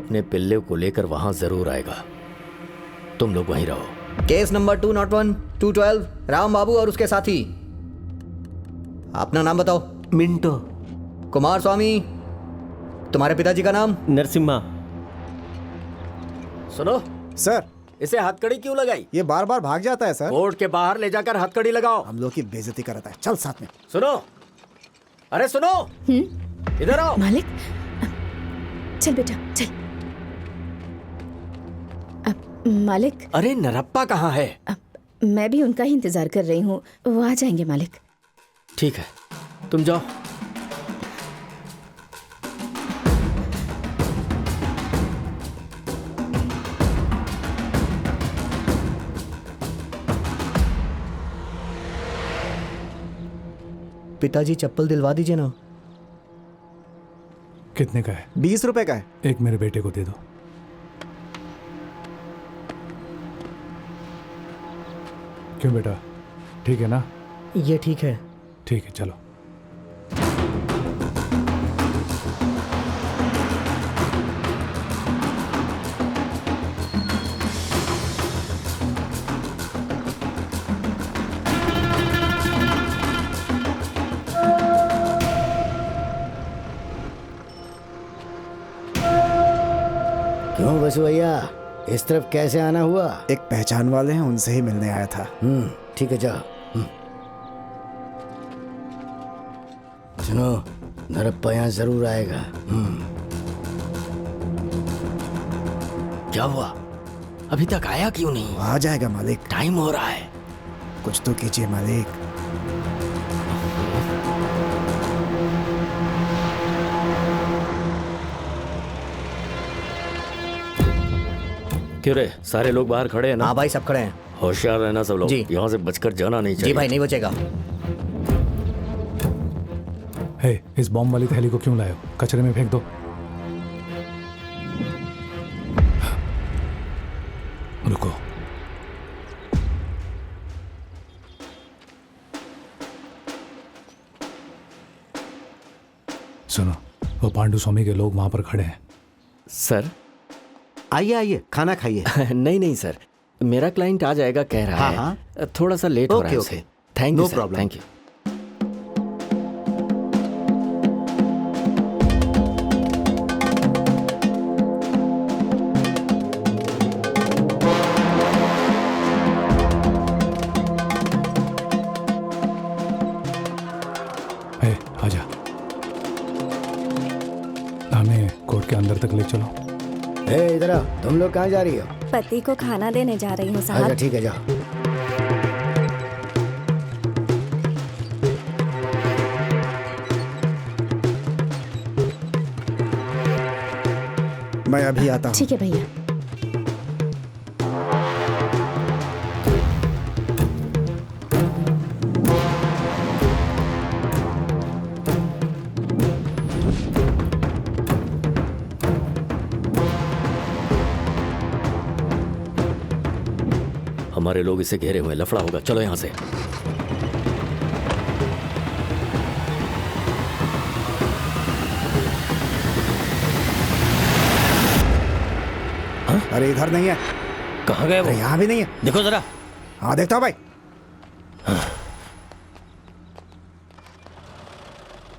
अपने पिल्ले को लेकर वहां जरूर आएगा। तुम लोग वहीं रहो। केस नंबर 201 212 राम बाबू और उसके साथी। अपना नाम बताओ। मिंटो। कुमार स्वामी। तुम्हारे पिताजी का नाम? नरसिम्हा। सुनो सर, इसे हथकड़ी क्यों लगाई? ये बार बार भाग जाता है सर। कोर्ट के बाहर ले जाकर हथकड़ी लगाओ। हम लोग की बेइज्जती कराता है। चल साथ में। सुनो, अरे सुनो, इधर आओ। मालिक, चल बेटा चल। मालिक। अरे नरप्पा कहाँ है? मैं भी उनका ही इंतजार कर रही हूँ, वो आ जाएंगे मालिक। ठीक है, तुम जाओ। पिताजी चप्पल दिलवा दीजिए ना। कितने का है? 20 रुपए का है। एक मेरे बेटे को दे दो। क्यों बेटा, ठीक है ना? ये ठीक है। ठीक है, चलो। क्यों बसु भैया, इस तरफ कैसे आना हुआ? एक पहचान वाले हैं, उनसे ही मिलने आया था। ठीक है, जाओ। सुनो, नरप्पा यहाँ जरूर आएगा। क्या हुआ? अभी तक आया क्यों नहीं? आ जाएगा मालिक। टाइम हो रहा है। कुछ तो कीजिए मालिक। क्यों रे, सारे लोग बाहर खड़े हैं ना? हाँ भाई, सब खड़े हैं। होशियार रहना सब लोग। जी। यहाँ से बचकर जाना नहीं जी चाहिए। भाई, नहीं बचेगा। हे, इस बॉम्ब वाली थैली को क्यों लाए हो? कचरे में फेंक दो। रुको। सुनो, वो पांडु स्वामी के लोग वहां पर खड़े हैं। सर? आइए आइए, खाना खाइए। नहीं नहीं सर, मेरा क्लाइंट आ जाएगा कह रहा है। थोड़ा सा लेट हो रहा है उसे। Thank you no problem. Thank you. Hey, आजा। हमें कोर्ट के अंदर तक ले चलो। हे, इधर आओ। तुम लोग कहाँ जा रही हो? पति को खाना देने जा रही हूँ अच्छा, साहब। ठीक है, जाओ। मैं अभी आता हूँ। ठीक है भैया। हमारे लोग इसे घेरे हुए, लफड़ा होगा। चलो यहाँ से। अरे इधर नहीं है। कहाँ गए वो? अरे यहाँ भी नहीं है। देखो जरा। हाँ, देखता हूँ भाई।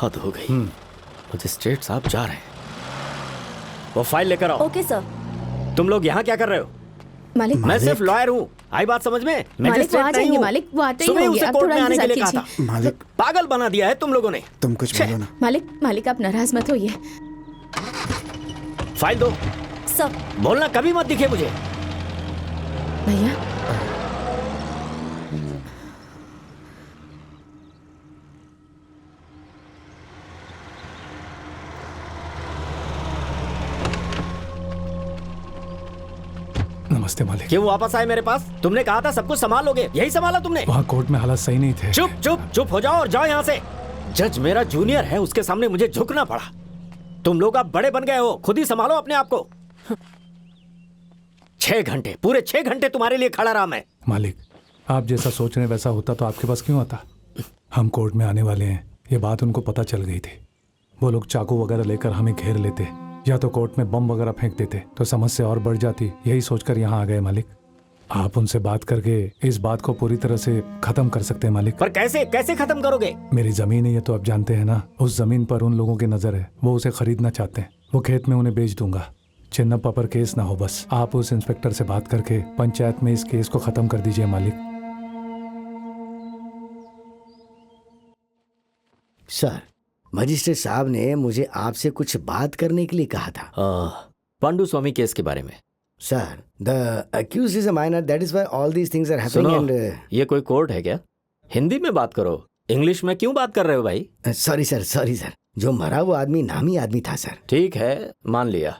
हद हो गई। मजिस्ट्रेट साहब जा रहे हैं। वो फाइल लेकर आओ। Okay sir. तुम लोग यहाँ क्या कर रहे हो? मालिक, मैं सिर्फ लॉयर हूँ, आई बात समझ में? मालिक वो आ मैजिस्ट्रेट नहीं जाएंगे। हूँ। मालिक वो आते ही सुबह होंगे। उसे आप कोर्ट थोड़ा में आने के इंतजार लिए कहा कीजिए। था। मालिक, पागल बना दिया है तुम लोगों ने। तुम कुछ बोलो ना। मालिक आप नाराज मत होइए। फाइल दो। सर। बोलना कभी मत दिखे मुझे। भैया, नमस्ते मालिक। क्यों वापस आए मेरे पास? तुमने कहा था सब कुछ संभाल लोगे, यही संभाला तुमने? वहाँ कोर्ट में हालात सही नहीं थे। चुप चुप चुप हो जाओ और जाओ यहाँ से। जज मेरा जूनियर है, उसके सामने मुझे झुकना पड़ा। तुम लोग अब बड़े बन गए हो, खुद ही संभालो अपने आप को। 6 घंटे, पूरे 6 घंटे तुम्हारे लिए खड़ा रहा मैं। मालिक, आप जैसा सोच रहे वैसा होता तो आपके पास क्यों आता? हम कोर्ट में आने वाले हैं, ये बात उनको पता चल गई थी। वो लोग चाकू वगैरह लेकर हमें घेर लेते, या तो कोर्ट में बम वगैरह फेंक देते तो समस्या और बढ़ जाती। यही सोचकर यहाँ आ गए मालिक। आप उनसे बात करके इस बात को पूरी तरह से खत्म कर सकते हैं मालिक। पर कैसे कैसे खत्म करोगे? मेरी जमीन है ये तो आप जानते हैं ना। उस जमीन पर उन लोगों की नजर है, वो उसे खरीदना चाहते हैं। वो खेत में उन्हें बेच दूंगा। चिन्नप्पा पर केस ना हो बस। आप उस इंस्पेक्टर से बात करके पंचायत में इस केस को खत्म कर दीजिए मालिक। सर, मजिस्ट्रेट साहब ने मुझे आपसे कुछ बात करने के लिए कहा था। पांडु स्वामी केस के बारे में। Sir, the accused is a minor, that is why all these things are happening सुनो, एंड ये कोई कोर्ट है क्या? हिंदी में बात करो, इंग्लिश में क्यों बात कर रहे हो भाई? सॉरी सर, जो मरा वो आदमी नामी आदमी था सर। ठीक है, मान लिया,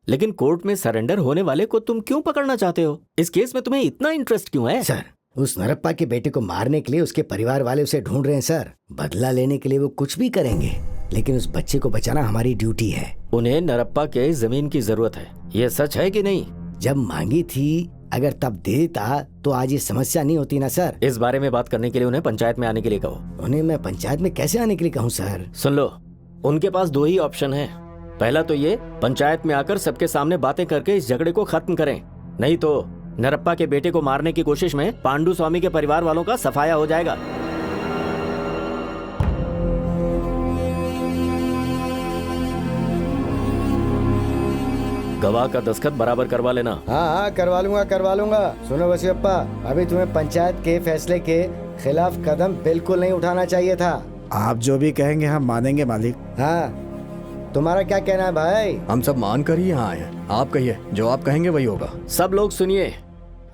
लेकिन कोर्ट में सरेंडर होने वाले को तुम क्यों पकड़ना चाहते हो? इस केस में तुम्हें इतना इंटरेस्ट क्यों है? सर, उस नरप्पा के बेटे को मारने के लिए उसके परिवार वाले उसे ढूंढ रहे हैं सर। बदला लेने के लिए वो कुछ भी करेंगे, लेकिन उस बच्चे को बचाना हमारी ड्यूटी है। उन्हें नरप्पा के जमीन की जरूरत है, ये सच है कि नहीं? जब मांगी थी, अगर तब दे देता तो आज ये समस्या नहीं होती ना सर। इस बारे में बात करने के लिए उन्हें पंचायत में आने के लिए कहो। उन्हें मैं पंचायत में कैसे आने के लिए कहूँ सर? सुन लो, उनके पास दो ही ऑप्शन है। पहला तो ये पंचायत में आकर सबके सामने बातें करके इस झगड़े को खत्म करें, नहीं तो नरप्पा के बेटे को मारने की कोशिश में पांडु स्वामी के परिवार वालों का सफाया हो जाएगा। गवाह का दस्तखत बराबर करवा लेना। हाँ, करवा लूंगा। सुनो वसीयप्पा, अभी तुम्हें पंचायत के फैसले के खिलाफ कदम बिल्कुल नहीं उठाना चाहिए था। आप जो भी कहेंगे हम मानेंगे मालिक। हाँ, तुम्हारा क्या कहना है भाई? हम सब मान कर ही यहाँ आए हैं। आप कहिए, जो आप कहेंगे वही होगा। सब लोग सुनिए,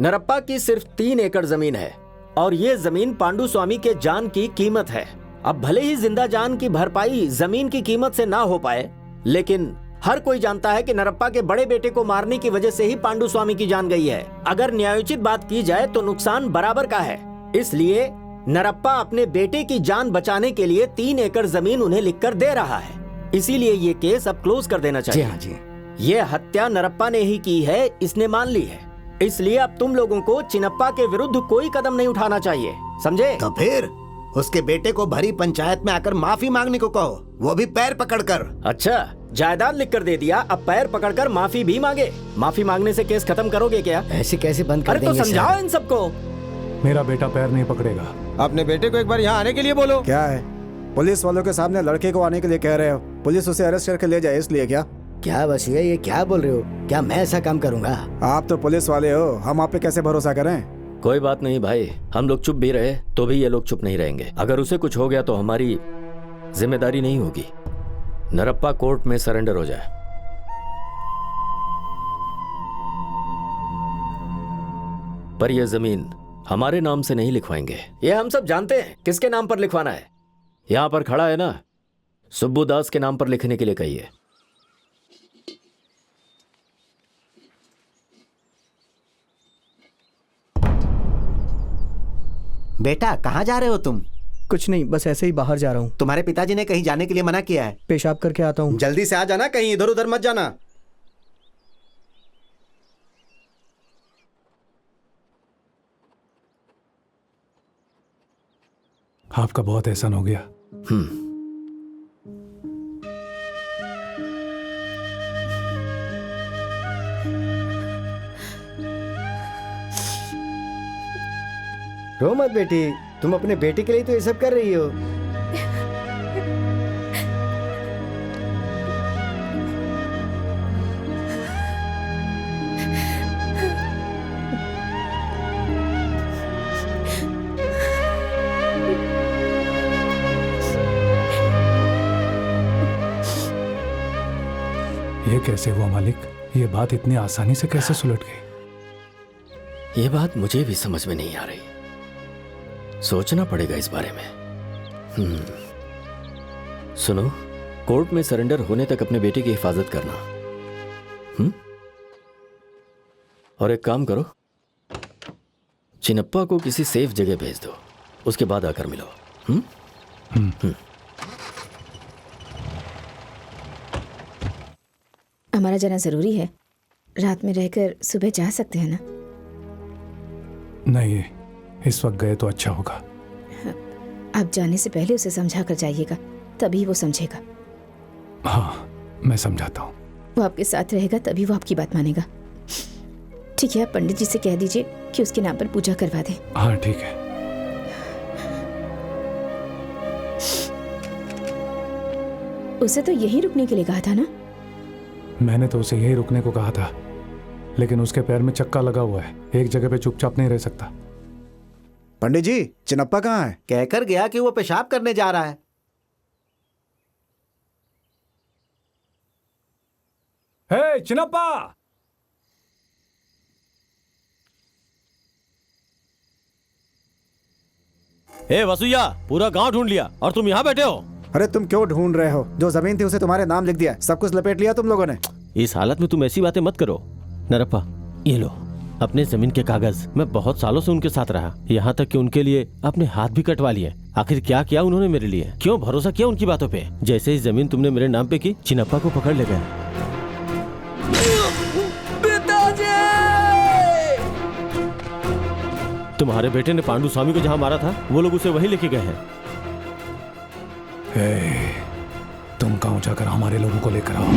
नरप्पा की सिर्फ 3 एकड़ जमीन है और ये जमीन पांडु स्वामी के जान की कीमत है। अब भले ही जिंदा जान की भरपाई जमीन की कीमत से ना हो पाए, लेकिन हर कोई जानता है कि नरप्पा के बड़े बेटे को मारने की वजह से ही पांडु स्वामी की जान गई है। अगर न्यायोचित बात की जाए तो नुकसान बराबर का है। इसलिए नरप्पा अपने बेटे की जान बचाने के लिए 3 एकड़ जमीन उन्हें लिखकर दे रहा है। इसीलिए ये केस अब क्लोज कर देना चाहिए। जी हाँ जी। ये हत्या नरप्पा ने ही की है, इसने मान ली है। इसलिए अब तुम लोगों को चिन्नप्पा के विरुद्ध कोई कदम नहीं उठाना चाहिए, समझे? तो फिर उसके बेटे को भरी पंचायत में आकर माफी मांगने को कहो, वो भी पैर पकड़कर। अच्छा, जायदाद लिख कर दे दिया, अब पैर पकड़कर माफी भी मांगे। माफी मांगने से केस खत्म करोगे क्या? ऐसे कैसे बंद कर अरे तो देंगे समझाओ सर? इन सबको। मेरा बेटा पैर नहीं पकड़ेगा। अपने बेटे को एक बार यहाँ आने के लिए बोलो। क्या है, पुलिस वालों के सामने लड़के को आने के लिए कह रहे हो? पुलिस उसे अरेस्ट करके ले जाए इसलिए क्या? क्या वसीया, ये क्या बोल रहे हो? क्या मैं ऐसा काम करूंगा? आप तो पुलिस वाले हो, हम आप पे कैसे भरोसा करें? कोई बात नहीं भाई, हम लोग चुप भी रहे तो भी ये लोग चुप नहीं रहेंगे। अगर उसे कुछ हो गया तो हमारी जिम्मेदारी नहीं होगी। नरप्पा कोर्ट में सरेंडर हो जाए। पर यह जमीन हमारे नाम से नहीं लिखवाएंगे, ये हम सब जानते हैं किसके नाम पर लिखवाना है। यहां पर खड़ा है ना, सुब्बू दास के नाम पर लिखने के लिए कहिए। बेटा कहाँ जा रहे हो तुम? कुछ नहीं, बस ऐसे ही बाहर जा रहा हूँ। तुम्हारे पिताजी ने कहीं जाने के लिए मना किया है। पेशाब करके आता हूँ। जल्दी से आ जाना, कहीं इधर उधर मत जाना। आपका बहुत एहसान हो गया। रो मत बेटी, तुम अपने बेटे के लिए तो ये सब कर रही हो। ये कैसे हुआ मालिक? ये बात इतनी आसानी से कैसे सुलट गई? ये बात मुझे भी समझ में नहीं आ रही, सोचना पड़ेगा इस बारे में। सुनो, कोर्ट में सरेंडर होने तक अपने बेटे की हिफाजत करना। और एक काम करो, चिन्नप्पा को किसी सेफ जगह भेज दो, उसके बाद आकर मिलो। हमारा जाना जरूरी है, रात में रहकर सुबह जा सकते हैं ना? नहीं, इस वक्त गए तो अच्छा होगा। आप जाने से पहले उसे समझा कर जाइएगा, तभी वो समझेगा। हाँ, मैं समझाता हूँ। वो आपके साथ रहेगा तभी वो आपकी बात मानेगा। ठीक है, आप पंडित जी से कह दीजिए कि उसके नाम पर पूजा करवा दें। हाँ ठीक है। उसे तो यहीं रुकने के लिए कहा था ना? मैंने तो उसे यहीं रुकने को कहा था, लेकिन उसके पैर में चक्का लगा हुआ है, एक जगह पे चुपचाप नहीं रह सकता। पंडित जी, चिनप्पा कहाँ है? कहकर गया कि वो पेशाब करने जा रहा है। हे चिनप्पा! ए वसुया, पूरा गांव ढूंढ लिया और तुम यहाँ बैठे हो। अरे तुम क्यों ढूंढ रहे हो? जो जमीन थी उसे तुम्हारे नाम लिख दिया, सब कुछ लपेट लिया तुम लोगों ने। इस हालत में तुम ऐसी बातें मत करो। नरप्पा, ये लो अपने जमीन के कागज। मैं बहुत सालों से उनके साथ रहा, यहाँ तक कि उनके लिए अपने हाथ भी कटवा लिए। आखिर क्या किया उन्होंने मेरे लिए? क्यों भरोसा किया उनकी बातों पे? जैसे ही जमीन तुमने मेरे नाम पे की, चिनप्पा को पकड़ ले गए। तुम्हारे बेटे ने पांडु स्वामी को जहाँ मारा था, वो लोग उसे वहीं लेके गए हैं। तुम गांव जाकर हमारे लोगों को लेकर आओ।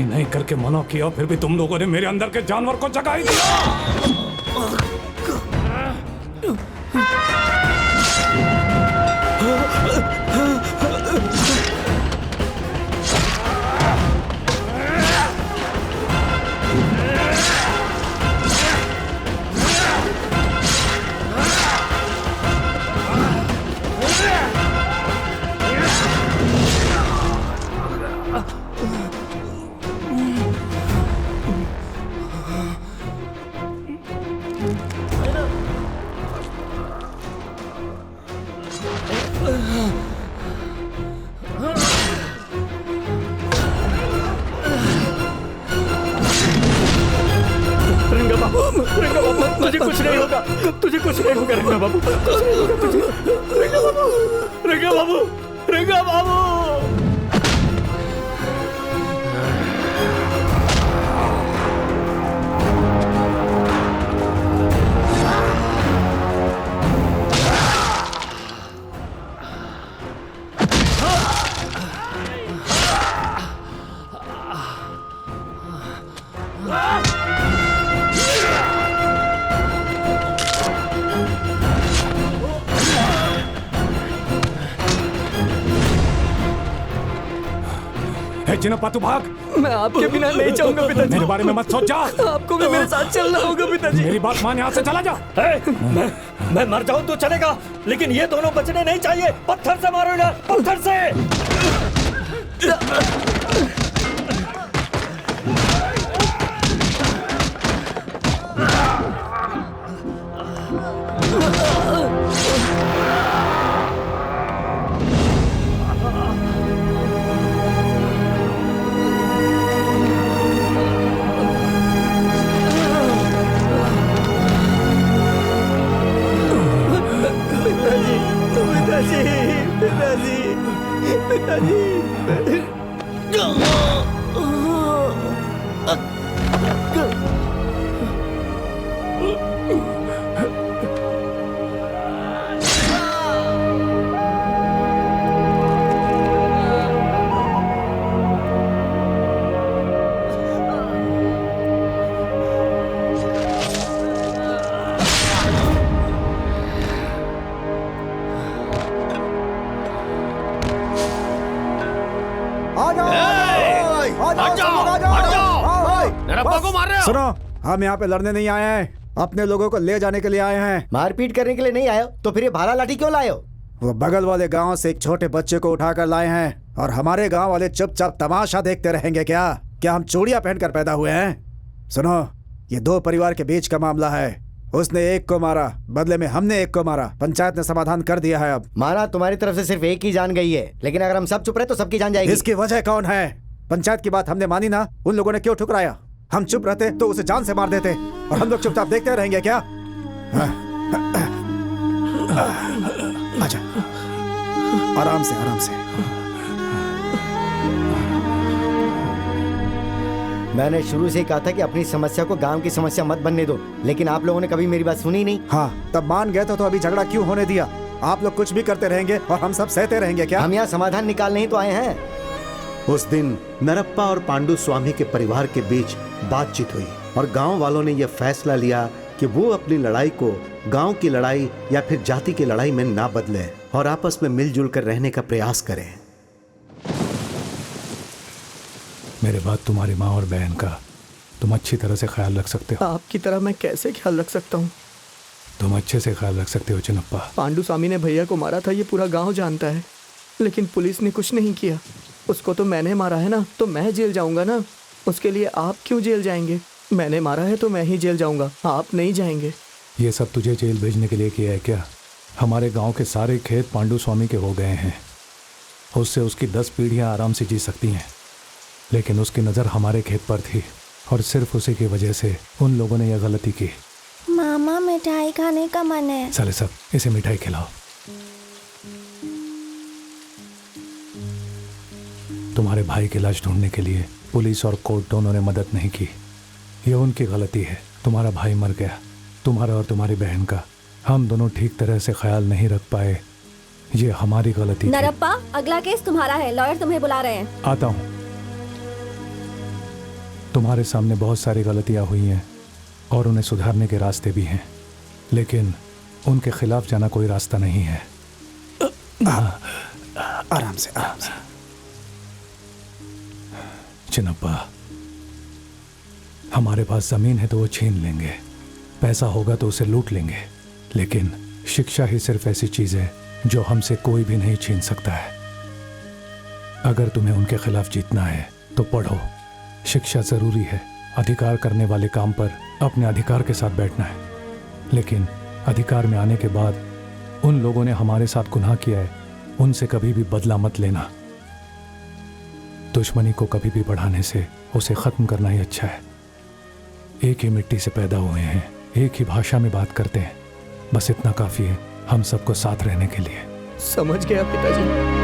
नहीं करके मना किया, फिर भी तुम लोगों ने मेरे अंदर के जानवर को जगा ही दिया। तुझे कुछ नहीं होगा, तुझे कुछ नहीं होगा रंगा बाबू, कुछ नहीं होगा तुझे। रंगा बाबू, रंगा बाबू, रंगा बाबू। चिनप्पा तू भाग। मैं आपके बिना नहीं जाऊंगा पिताजी। मेरे बारे में मत सोच, जा। आपको भी मेरे साथ चलना होगा पिताजी। मेरी बात मान, यहाँ से चला जा। मैं मर जाऊं तो चलेगा, लेकिन ये दोनों बचने नहीं चाहिए। पत्थर से मारो ना, पत्थर से। नरप्पा को मार रहे हो? सुनो, हम यहाँ पे लड़ने नहीं आए हैं, अपने लोगों को ले जाने के लिए आए हैं। मारपीट करने के लिए नहीं आए हो तो फिर ये भाला लाठी क्यों लाए हो? वो बगल वाले गांव से एक छोटे बच्चे को उठाकर लाए हैं और हमारे गांव वाले चुपचाप तमाशा देखते रहेंगे क्या? क्या हम चूड़ियां पहनकर पैदा हुए हैं? सुनो, ये दो परिवार के बीच का मामला है। उसने एक को मारा, बदले में हमने एक को मारा। पंचायत ने समाधान कर दिया है। अब मारा तुम्हारी तरफ से सिर्फ एक ही जान गई है, लेकिन अगर हम सब चुप रहे तो सबकी जान जाएगी। इसकी वजह कौन है? पंचायत की बात हमने मानी ना, उन लोगों ने क्यों ठुकराया? हम चुप रहते तो उसे जान से मार देते और हम लोग चुपचाप देखते रहेंगे क्या? आजा, आराम से आराम से। मैंने शुरू से ही कहा था कि अपनी समस्या को गांव की समस्या मत बनने दो, लेकिन आप लोगों ने कभी मेरी बात सुनी नहीं। हाँ, तब मान गए तो अभी झगड़ा क्यों होने दिया? आप लोग कुछ भी करते रहेंगे और हम सब सहते रहेंगे क्या? हम यहाँ समाधान निकालने ही तो आए हैं। उस दिन नरप्पा और पांडु स्वामी के परिवार के बीच बातचीत हुई और गांव वालों ने यह फैसला लिया कि वो अपनी लड़ाई को गांव की लड़ाई या फिर जाति की लड़ाई में ना बदलें और आपस में मिलजुल कर रहने का प्रयास करें। मेरे बाद तुम्हारी माँ और बहन का तुम अच्छी तरह से ख्याल रख सकते हो। आपकी तरह मैं कैसे ख्याल रख सकता हूँ? तुम अच्छे से ख्याल रख सकते हो चिन्नप्पा। पांडु स्वामी ने भैया को मारा था, ये पूरा गांव जानता है, लेकिन पुलिस ने कुछ नहीं किया। उसको तो मैंने मारा है ना, तो मैं जेल जाऊंगा ना। उसके लिए आप क्यों जेल जाएंगे? मैंने मारा है तो मैं ही जेल जाऊंगा, आप नहीं जाएंगे। ये सब तुझे जेल भेजने के लिए किया है क्या? हमारे गांव के सारे खेत पांडु स्वामी के हो गए हैं, उससे उसकी 10 पीढ़ियां आराम से जी सकती हैं, लेकिन उसकी नज़र हमारे खेत पर थी और सिर्फ उसी की वजह से उन लोगों ने यह गलती की। मामा मिठाई खाने का मन है। साले सब, इसे मिठाई खिलाओ। तुम्हारे भाई की लाश ढूंढने के लिए पुलिस और कोर्ट दोनों ने मदद नहीं की। यह उनकी गलती है। तुम्हारा भाई मर गया, तुम्हारा और तुम्हारी बहन का। हम दोनों ठीक तरह से ख्याल नहीं रख पाए, ये हमारी गलती थी। नरप्पा, अगला केस तुम्हारा है, लॉयर तुम्हें बुला रहे हैं। आता हूँ। तुम्हारे सामने बहुत सारी गलतियाँ हुई हैं और उन्हें सुधारने के रास्ते भी हैं, लेकिन उनके खिलाफ जाना कोई रास्ता नहीं है। आराम से आराम से। चिन्नप्पा, हमारे पास जमीन है तो वो छीन लेंगे, पैसा होगा तो उसे लूट लेंगे, लेकिन शिक्षा ही सिर्फ ऐसी चीज है जो हमसे कोई भी नहीं छीन सकता है। अगर तुम्हें उनके खिलाफ जीतना है तो पढ़ो। शिक्षा जरूरी है। अधिकार करने वाले काम पर अपने अधिकार के साथ बैठना है, लेकिन अधिकार में आने के बाद उन लोगों ने हमारे साथ गुनाह किया है, उनसे कभी भी बदला मत लेना। दुश्मनी को कभी भी बढ़ाने से उसे खत्म करना ही अच्छा है। एक ही मिट्टी से पैदा हुए हैं, एक ही भाषा में बात करते हैं, बस इतना काफी है हम सबको साथ रहने के लिए। समझ गया पिताजी।